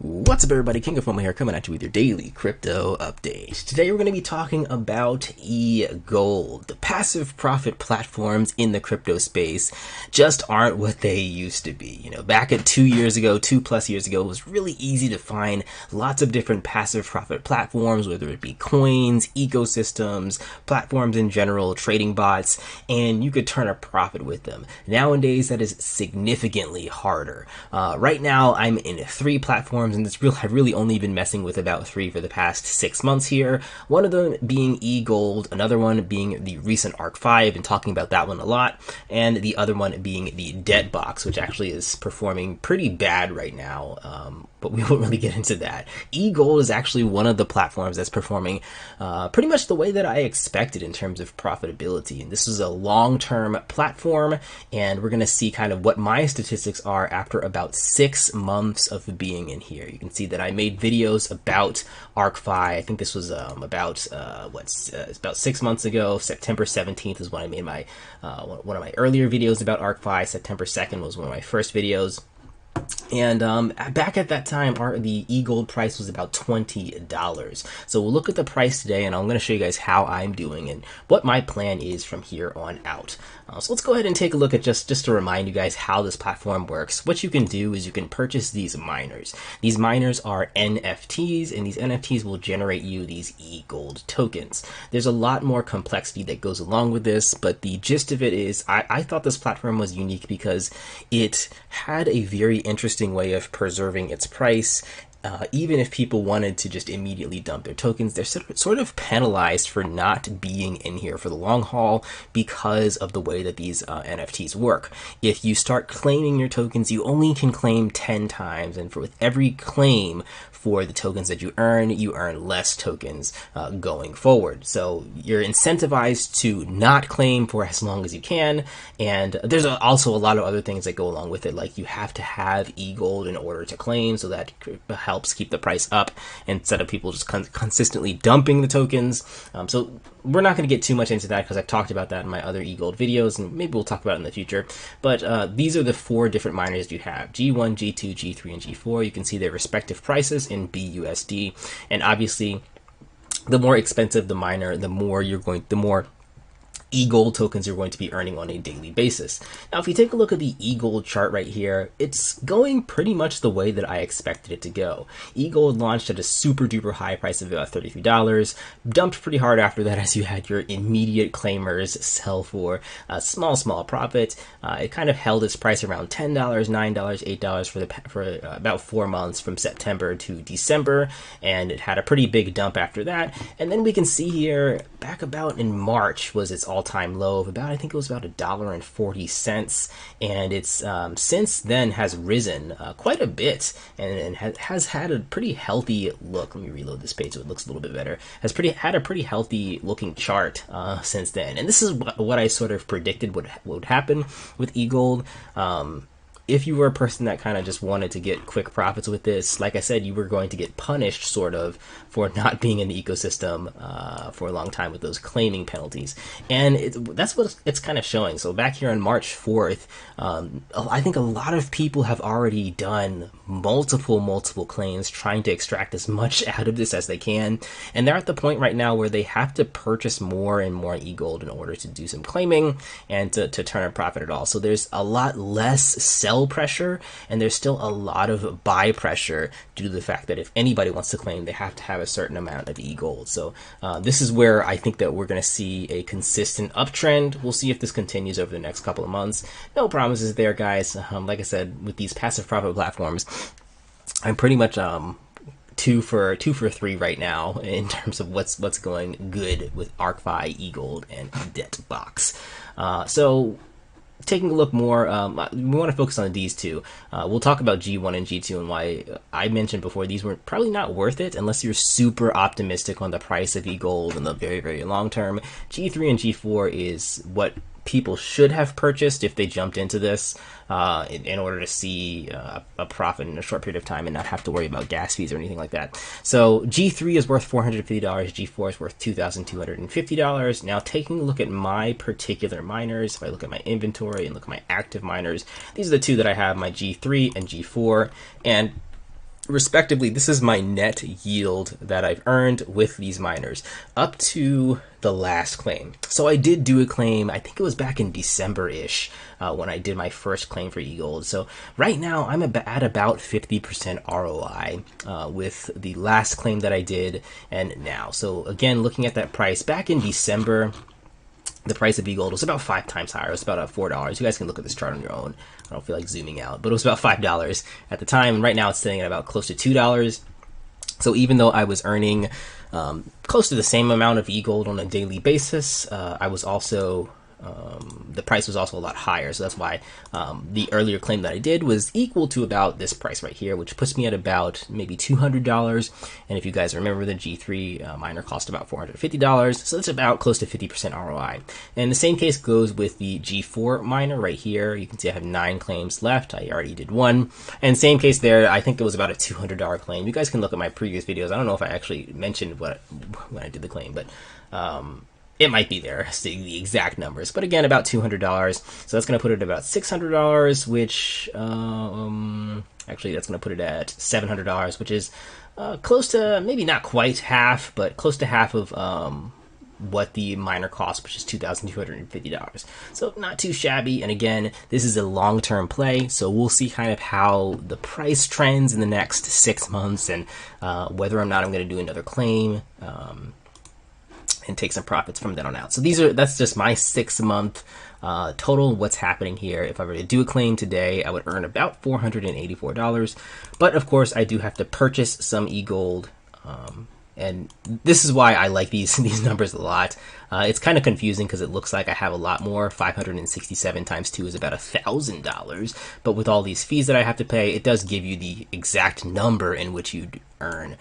What's up, everybody? King of Fomo here, coming at you with your daily crypto update. Today we're going to be talking about EGold. The passive profit platforms in the crypto space just aren't what they used to be. You know, back at 2 years ago, 2+ years ago, it was really easy to find lots of different passive profit platforms, whether it be coins, ecosystems, platforms in general, trading bots, and you could turn a profit with them. Nowadays, that is significantly harder. Right now, I'm in 3 platforms, and I've really only been messing with about 3 for the past 6 months here. One of them being EGold, another one being the recent ARC-V, been talking about that one a lot, and the other one being the debt box, which actually is performing pretty bad right now, but we won't really get into that. EGold is actually one of the platforms that's performing pretty much the way that I expected in terms of profitability, and this is a long-term platform, and we're going to see kind of what my statistics are after about 6 months of being in here. You can see that I made videos about ARC-V. I think this was about 6 months ago. September 17th is when I made my one of my earlier videos about ARC-V. September 2nd was one of my first videos. And back at that time, the EGold price was about $20. So we'll look at the price today, and I'm going to show you guys how I'm doing and what my plan is from here on out. So let's go ahead and take a look at just to remind you guys how this platform works. What you can do is you can purchase these miners. These miners are NFTs, and these NFTs will generate you these EGold tokens. There's a lot more complexity that goes along with this, but the gist of it is I thought this platform was unique because it had a very interesting way of preserving its price. Even if people wanted to just immediately dump their tokens, they're sort of penalized for not being in here for the long haul because of the way that these NFTs work. If you start claiming your tokens, you only can claim 10 times, and with every claim for the tokens that you earn less tokens going forward. So you're incentivized to not claim for as long as you can, and there's also a lot of other things that go along with it, like you have to have EGold in order to claim, so that helps keep the price up instead of people just consistently dumping the tokens. So we're not going to get too much into that because I've talked about that in my other EGold videos, and maybe we'll talk about it in the future. But these are the 4 different miners you have: G1, G2, G3, and G4. You can see their respective prices in BUSD, and obviously the more expensive the miner, the more EGold tokens you're going to be earning on a daily basis. Now, if you take a look at the EGold chart right here, it's going pretty much the way that I expected it to go. EGold launched at a super duper high price of about $33, dumped pretty hard after that as you had your immediate claimers sell for a small profit. It kind of held its price around $10, $9, $8 for about 4 months from September to December, and it had a pretty big dump after that. And then we can see here, back about in March was its all-time low of about, I think it was about $1.40, and it's since then has risen quite a bit and has had a pretty healthy look. Let me reload this page so it looks a little bit better. Had a pretty healthy looking chart since then, and this is what I sort of predicted would happen with EGold. If you were a person that kind of just wanted to get quick profits with this, like I said, you were going to get punished sort of for not being in the ecosystem for a long time with those claiming penalties. And that's what it's kind of showing. So back here on March 4th, I think a lot of people have already done multiple claims trying to extract as much out of this as they can. And they're at the point right now where they have to purchase more and more EGold in order to do some claiming and to turn a profit at all. So there's a lot less sell pressure, and there's still a lot of buy pressure due to the fact that if anybody wants to claim, they have to have a certain amount of EGold. So this is where I think that we're going to see a consistent uptrend. We'll see if this continues over the next couple of months. No promises there, guys. Like I said, with these passive profit platforms, I'm pretty much 2 for 3 right now in terms of what's going good with ARC-V, EGold, and debt box. So taking a look more, we want to focus on these 2. We'll talk about G1 and G2 and why I mentioned before these were probably not worth it unless you're super optimistic on the price of EGold in the very, very long term. G3 and G4 is what people should have purchased if they jumped into this in order to see a profit in a short period of time and not have to worry about gas fees or anything like that. So G3 is worth $450, G4 is worth $2,250. Now, taking a look at my particular miners, if I look at my inventory and look at my active miners, these are the 2 that I have, my G3 and G4, and respectively, this is my net yield that I've earned with these miners up to the last claim. So I did do a claim, I think it was back in December-ish, when I did my first claim for EGold. So right now I'm at about 50% ROI with the last claim that I did and now. So again, looking at that price back in December, the price of EGold was about 5 times higher. It was about $4. You guys can look at this chart on your own. I don't feel like zooming out, but it was about $5 at the time. And right now it's sitting at about close to $2. So even though I was earning close to the same amount of EGold on a daily basis, I was also the price was also a lot higher. So that's why the earlier claim that I did was equal to about this price right here, which puts me at about maybe $200. And if you guys remember, the G3 miner cost about $450. So that's about close to 50% ROI. And the same case goes with the G4 miner right here. You can see I have 9 claims left. I already did 1. And same case there, I think it was about a $200 claim. You guys can look at my previous videos. I don't know if I actually mentioned when I did the claim, but it might be there, the exact numbers, but again, about $200. So that's going to put it at about $600, which, actually that's going to put it at $700, which is close to, maybe not quite half, but close to half of what the miner cost, which is $2,250. So not too shabby. And again, this is a long-term play, so we'll see kind of how the price trends in the next 6 months and whether or not I'm going to do another claim. And take some profits from then on out. So that's just my 6-month total. What's happening here? If I were to do a claim today, I would earn about $484. But of course, I do have to purchase some EGold, and this is why I like these numbers a lot. It's kind of confusing because it looks like I have a lot more. 567 times 2 is about $1,000. But with all these fees that I have to pay, it does give you the exact number in which you'd earn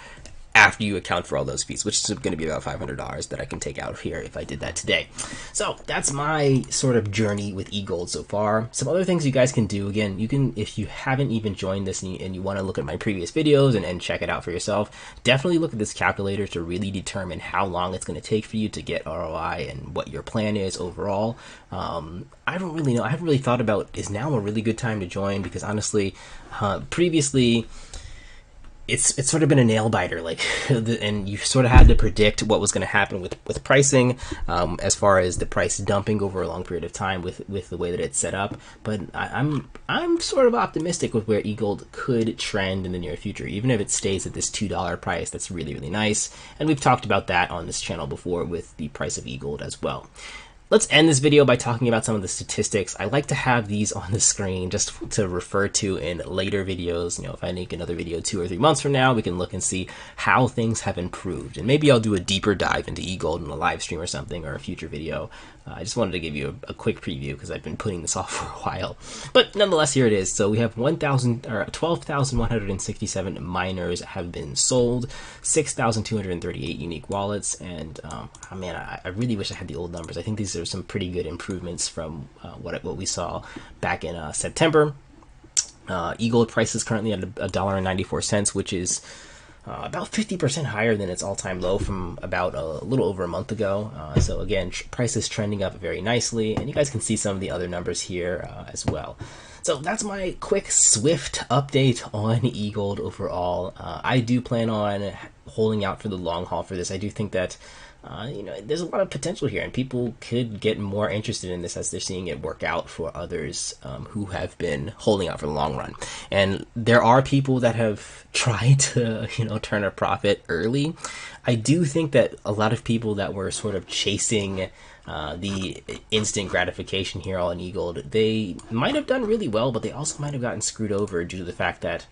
after you account for all those fees, which is going to be about $500 that I can take out of here if I did that today. So that's my sort of journey with EGold so far. Some other things you guys can do, again, you can, if you haven't even joined this and you want to look at my previous videos and check it out for yourself, definitely look at this calculator to really determine how long it's going to take for you to get ROI and what your plan is overall. I don't really know. I haven't really thought about, is now a really good time to join? Because honestly, previously, it's sort of been a nail biter, like, and you sort of had to predict what was going to happen with pricing, as far as the price dumping over a long period of time with the way that it's set up. But I'm sort of optimistic with where EGold could trend in the near future, even if it stays at this $2 price. That's really, really nice. And we've talked about that on this channel before with the price of EGold as well. Let's end this video by talking about some of the statistics. I like to have these on the screen just to refer to in later videos. You know, if I make another video 2 or 3 months from now, we can look and see how things have improved. And maybe I'll do a deeper dive into EGold in a live stream or something, or a future video. I just wanted to give you a quick preview because I've been putting this off for a while. But nonetheless, here it is. So we have 12,167 miners have been sold, 6,238 unique wallets, and oh man, I really wish I had the old numbers. I think these are some pretty good improvements from what we saw back in September. EGold price is currently at $1.94, which is about 50% higher than its all-time low from about a little over a month ago. So again, price is trending up very nicely, and you guys can see some of the other numbers here as well. So that's my quick, swift update on EGold overall. I do plan on holding out for the long haul for this. I do think that you know, there's a lot of potential here, and people could get more interested in this as they're seeing it work out for others who have been holding out for the long run. And there are people that have tried to, you know, turn a profit early. I do think that a lot of people that were sort of chasing the instant gratification here on EGold, they might have done really well, but they also might have gotten screwed over due to the fact that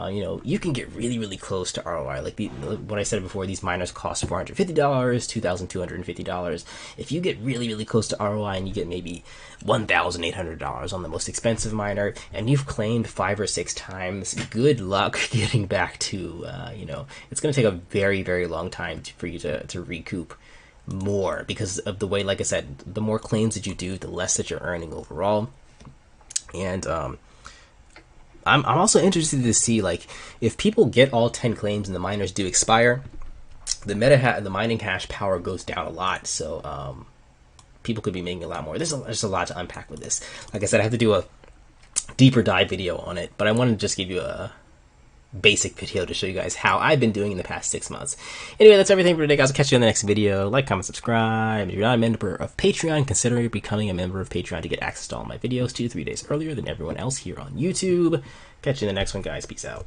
you know, you can get really, really close to ROI. Like what I said before, these miners cost $450, $2,250. If you get really, really close to ROI and you get maybe $1,800 on the most expensive miner, and you've claimed 5 or 6 times, good luck getting back to, you know, it's going to take a very, very long time for you to recoup more, because of the way, like I said, the more claims that you do, the less that you're earning overall. And I'm also interested to see, like, if people get all 10 claims and the miners do expire, the mining hash power goes down a lot. So people could be making a lot more. There's a lot to unpack with this. Like I said, I have to do a deeper dive video on it, but I wanted to just give you basic video to show you guys how I've been doing in the past 6 months. Anyway, that's everything for today, guys. I'll catch you in the next video. Like, comment, subscribe. If you're not a member of Patreon, consider becoming a member of Patreon to get access to all my videos 2 to 3 days earlier than everyone else here on YouTube. Catch you in the next one, guys. Peace out.